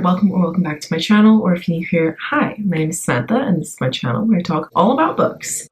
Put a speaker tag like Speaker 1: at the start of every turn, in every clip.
Speaker 1: welcome or welcome back to my channel, or if you're new here, hi, my name is Samantha and this is my channel where I talk all about books.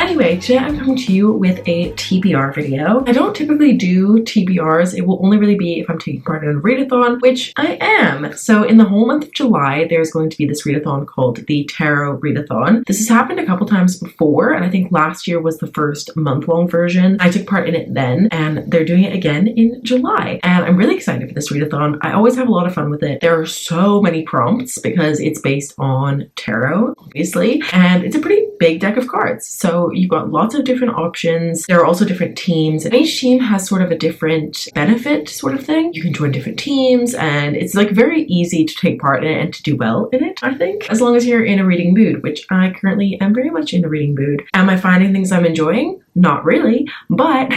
Speaker 1: Anyway, today I'm coming to you with a TBR video. I don't typically do TBRs. It will only really be if I'm taking part in a readathon, which I am. So in the whole month of July, there's going to be this readathon called the Tarot Readathon. This has happened a couple times before, and I think last year was the first month-long version. I took part in it then, and they're doing it again in July. And I'm really excited for this readathon. I always have a lot of fun with it. There are so many prompts because it's based on tarot, obviously, and it's a pretty big deck of cards. So you've got lots of different options. There are also different teams, and each team has sort of a different benefit sort of thing. You can join different teams, and it's like very easy to take part in it and to do well in it, I think, as long as you're in a reading mood, which I currently am very much in a reading mood. Am I finding things I'm enjoying? Not really, but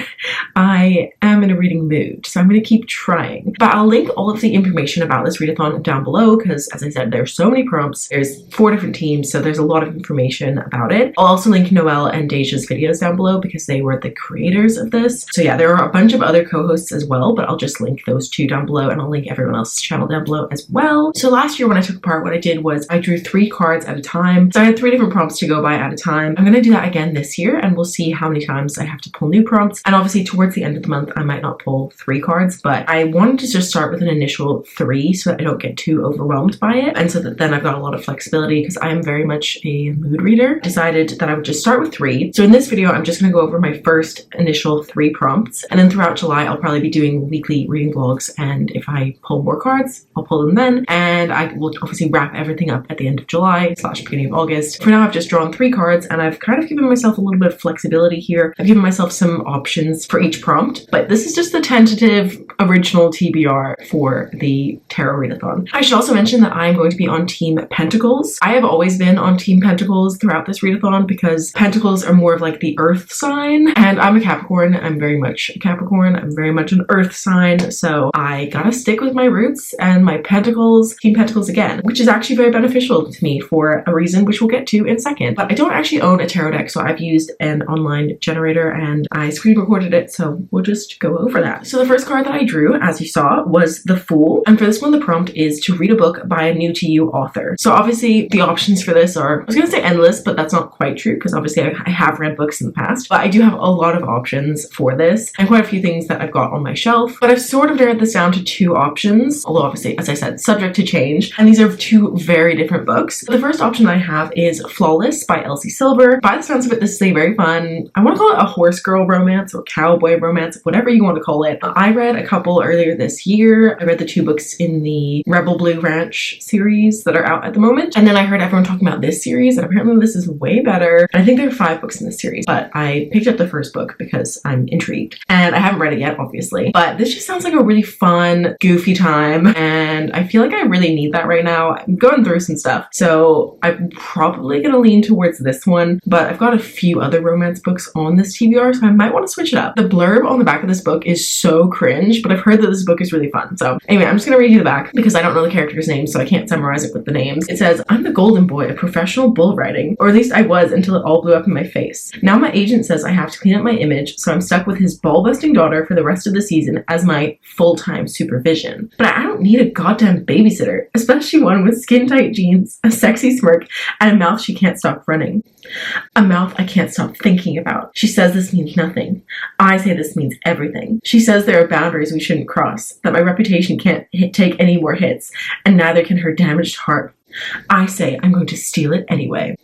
Speaker 1: I am in a reading mood, so I'm going to keep trying. But I'll link all of the information about this readathon down below because, as I said, there's so many prompts. There's 4 different teams, so there's a lot of information about it. I'll also link Noelle and Deja's videos down below because they were the creators of this. So yeah, there are a bunch of other co-hosts as well, but I'll just link those 2 down below, and I'll link everyone else's channel down below as well. So last year when I took part, what I did was I drew 3 cards at a time. So I had 3 different prompts to go by at a time. I'm going to do that again this year, and we'll see how many times I have to pull new prompts. And obviously towards the end of the month I might not pull 3 cards, but I wanted to just start with an initial 3 so that I don't get too overwhelmed by it, and so that then I've got a lot of flexibility because I am very much a mood reader. Decided that I would just start with 3. So in this video I'm just going to go over my first initial 3 prompts, and then throughout July I'll probably be doing weekly reading vlogs, and if I pull more cards I'll pull them then, and I will obviously wrap everything up at the end of July / beginning of August. For now I've just drawn 3 cards, and I've kind of given myself a little bit of flexibility here. I've given myself some options for each prompt, but this is just the tentative original TBR for the Tarot Readathon. I should also mention that I'm going to be on Team Pentacles. I have always been on Team Pentacles throughout this readathon because Pentacles are more of like the earth sign, and I'm a Capricorn. I'm very much a Capricorn. I'm very much an earth sign, so I gotta stick with my roots and my Pentacles, Team Pentacles again, which is actually very beneficial to me for a reason which we'll get to in a second. But I don't actually own a tarot deck, so I've used an online generator and I screen recorded it, so we'll just go over that. So the first card that I drew, as you saw, was the Fool, and for this one the prompt is to read a book by a new to you author. So obviously the options for this are, I was gonna say endless, but that's not quite true because obviously I have read books in the past, but I do have a lot of options for this and quite a few things that I've got on my shelf. But I've sort of narrowed this down to 2 options, although obviously, as I said, subject to change, and these are 2 very different books. The first option I have is Flawless by Elsie Silver. By the sounds of it, this is a very fun, I want to call it a horse girl romance or cowboy romance, whatever you want to call it. I read a couple earlier this year. I read the 2 books in the Rebel Blue Ranch series that are out at the moment, and then I heard everyone talking about this series, and apparently this is way better. And I think there are 5 books in this series, but I picked up the first book because I'm intrigued, and I haven't read it yet, obviously, but this just sounds like a really fun, goofy time, and I feel like I really need that right now. I'm going through some stuff, so I'm probably gonna lean towards this one, but I've got a few other romance books on this TBR, so I might want to switch it up. The blurb on the back of this book is so cringe, but I've heard that this book is really fun. So anyway, I'm just gonna read you the back because I don't know the character's names, so I can't summarize it with the names. It says, "I'm the golden boy of professional bull riding, or at least I was until it all blew up in my face. Now my agent says I have to clean up my image, so I'm stuck with his ball-busting daughter for the rest of the season as my full-time supervision. But I don't need a goddamn babysitter, especially one with skin-tight jeans, a sexy smirk, and a mouth she can't stop running. A mouth I can't stop thinking about. She says this means nothing. I say this means everything. She says there are boundaries we shouldn't cross, that my reputation can't take any more hits, and neither can her damaged heart. I say I'm going to steal it anyway."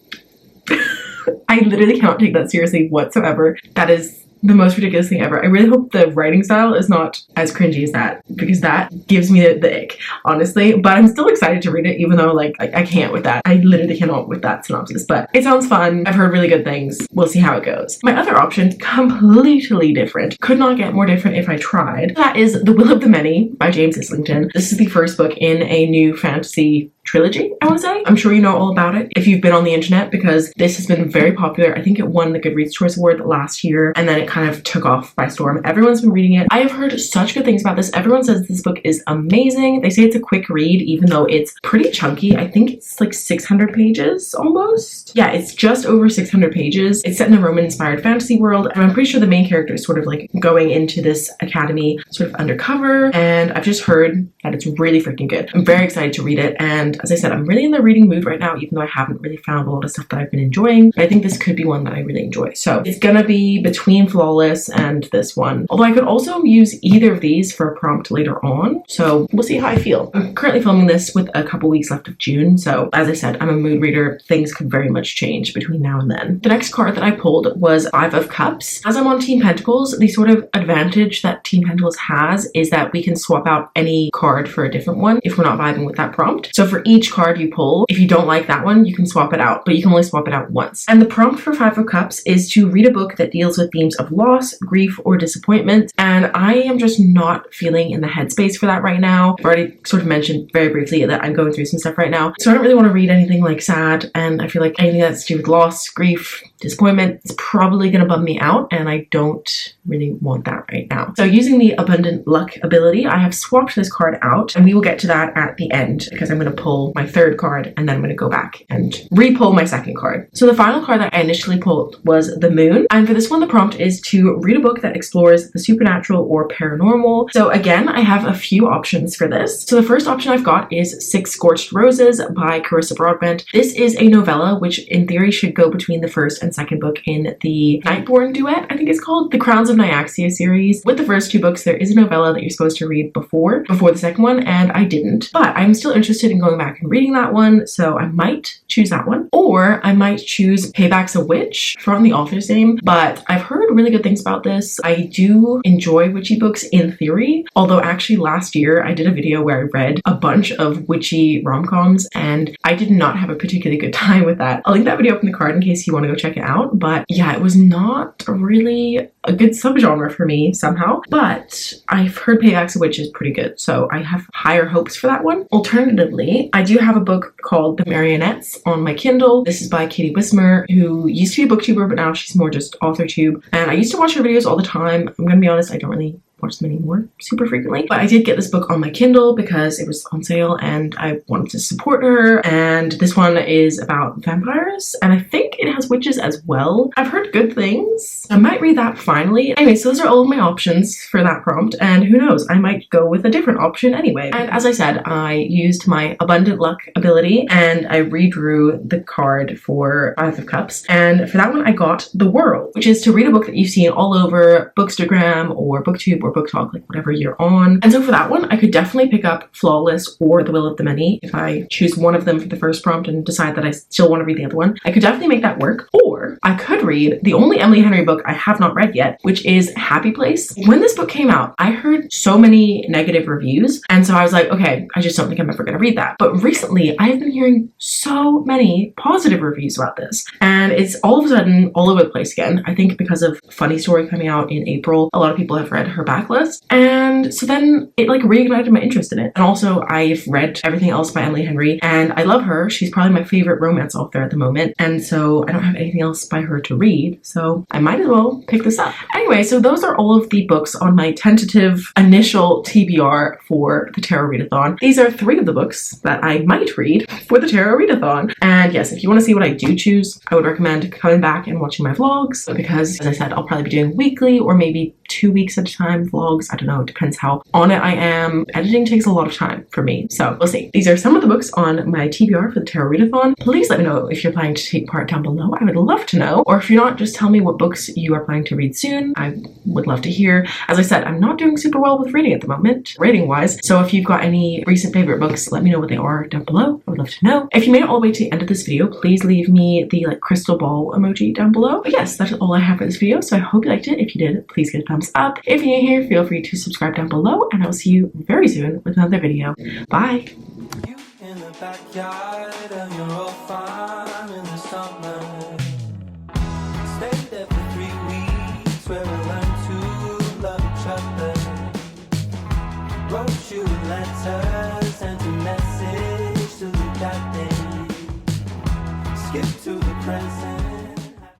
Speaker 1: I literally cannot take that seriously whatsoever. That is the most ridiculous thing ever. I really hope the writing style is not as cringy as that, because that gives me the ick, honestly. But I'm still excited to read it, even though like I can't with that. I literally cannot with that synopsis, but it sounds fun. I've heard really good things. We'll see how it goes. My other option, completely different, could not get more different if I tried. That is The Will of the Many by James Islington. This is the first book in a new fantasy trilogy, I want to say. I'm sure you know all about it if you've been on the internet, because this has been very popular. I think it won the Goodreads Choice Award last year, and then it kind of took off by storm. Everyone's been reading it. I have heard such good things about this. Everyone says this book is amazing. They say it's a quick read, even though it's pretty chunky. I think it's like 600 pages almost. Yeah, it's just over 600 pages. It's set in a Roman-inspired fantasy world, and I'm pretty sure the main character is sort of like going into this academy sort of undercover, and I've just heard that it's really freaking good. I'm very excited to read it, and as I said, I'm really in the reading mood right now, even though I haven't really found a lot of stuff that I've been enjoying. But I think this could be one that I really enjoy. So it's gonna be between Flawless and this one. Although I could also use either of these for a prompt later on, so we'll see how I feel. I'm currently filming this with a couple weeks left of June, so as I said, I'm a mood reader. Things could very much change between now and then. The next card that I pulled was Five of Cups. As I'm on Team Pentacles, the sort of advantage that Team Pentacles has is that we can swap out any card for a different one if we're not vibing with that prompt. So for each card you pull, if you don't like that one, you can swap it out, but you can only swap it out once. And the prompt for Five of Cups is to read a book that deals with themes of loss, grief, or disappointment. And I am just not feeling in the headspace for that right now. I've already sort of mentioned very briefly that I'm going through some stuff right now, so I don't really want to read anything like sad, and I feel like anything that's to do with loss, grief, disappointment is probably going to bum me out, and I don't really want that right now. So using the Abundant Luck ability, I have swapped this card out, and we will get to that at the end, because I'm going to pull my third card and then I'm going to go back and re-pull my second card. So the final card that I initially pulled was the Moon, and for this one the prompt is to read a book that explores the supernatural or paranormal. So again, I have a few options for this. So the first option I've got is Six Scorched Roses by Carissa Broadbent. This is a novella which in theory should go between the first and second book in the Nightborn duet, I think it's called, the Crowns of Nyaxia series. With the first two books, there is a novella that you're supposed to read before the second one, and I didn't. But I'm still interested in going back and reading that one, so I might choose that one. Or I might choose Payback's a Witch. I forgot the author's name, but I've heard really good things about this. I do enjoy witchy books in theory, although actually last year I did a video where I read a bunch of witchy rom-coms, and I did not have a particularly good time with that. I'll link that video up in the card in case you want to go check it out. But yeah, it was not really a good subgenre for me somehow, but I've heard Payback's a Witch is pretty good, so I have higher hopes for that one. Alternatively, I do have a book called The Marionettes on my Kindle. This is by Katie Wismer, who used to be a booktuber, but now she's more just authortube, and I used to watch her videos all the time. I'm gonna be honest, I don't really watch them anymore super frequently, but I did get this book on my Kindle because it was on sale and I wanted to support her. And this one is about vampires, and I think it has witches as well. I've heard good things. I might read that finally. Anyway, so those are all of my options for that prompt, and who knows, I might go with a different option anyway. And as I said, I used my Abundant Luck ability and I redrew the card for Five of Cups, and for that one I got The Whirl, which is to read a book that you've seen all over Bookstagram or BookTube or Book Talk, like whatever you're on. And so for that one, I could definitely pick up Flawless or The Will of the Many if I choose one of them for the first prompt and decide that I still want to read the other one. I could definitely make that work. Or I could read the only Emily Henry book I have not read yet, which is Happy Place. When this book came out, I heard so many negative reviews, and so I was like, okay, I just don't think I'm ever gonna read that. But recently, I have been hearing so many positive reviews about this, and it's all of a sudden all over the place again. I think because of Funny Story coming out in April, a lot of people have read her backlist, and so then it like reignited my interest in it. And also, I've read everything else by Emily Henry, and I love her. She's probably my favorite romance author at the moment, and so I don't have anything else by her to read, so I might as well pick this up. Anyway, so those are all of the books on my tentative initial TBR for the Tarot Readathon. These are 3 of the books that I might read for the Tarot Readathon. And yes, if you want to see what I do choose, I would recommend coming back and watching my vlogs, because as I said, I'll probably be doing weekly or maybe 2 weeks at a time vlogs. I don't know, it depends how on it I am. Editing takes a lot of time for me, so we'll see. These are some of the books on my TBR for the Tarot Readathon. Please let me know if you're planning to take part down below. I would love to know. Or if you're not, just tell me what books you are planning to read soon. I would love to hear. As I said, I'm not doing super well with reading at the moment, rating wise, so if you've got any recent favorite books, let me know what they are down below. I would love to know. If you made it all the way to the end of this video, please leave me the like crystal ball emoji down below. But yes, that's all I have for this video, so I hope you liked it. If you did, please give it a thumbs up. If you're new here, feel free to subscribe down below, and I'll see you very soon with another video. Bye! You in the backyard of your old farm in the summer. Stayed there for 3 weeks where we learned to love each other. Wrote you letters, sent a message to the
Speaker 2: present.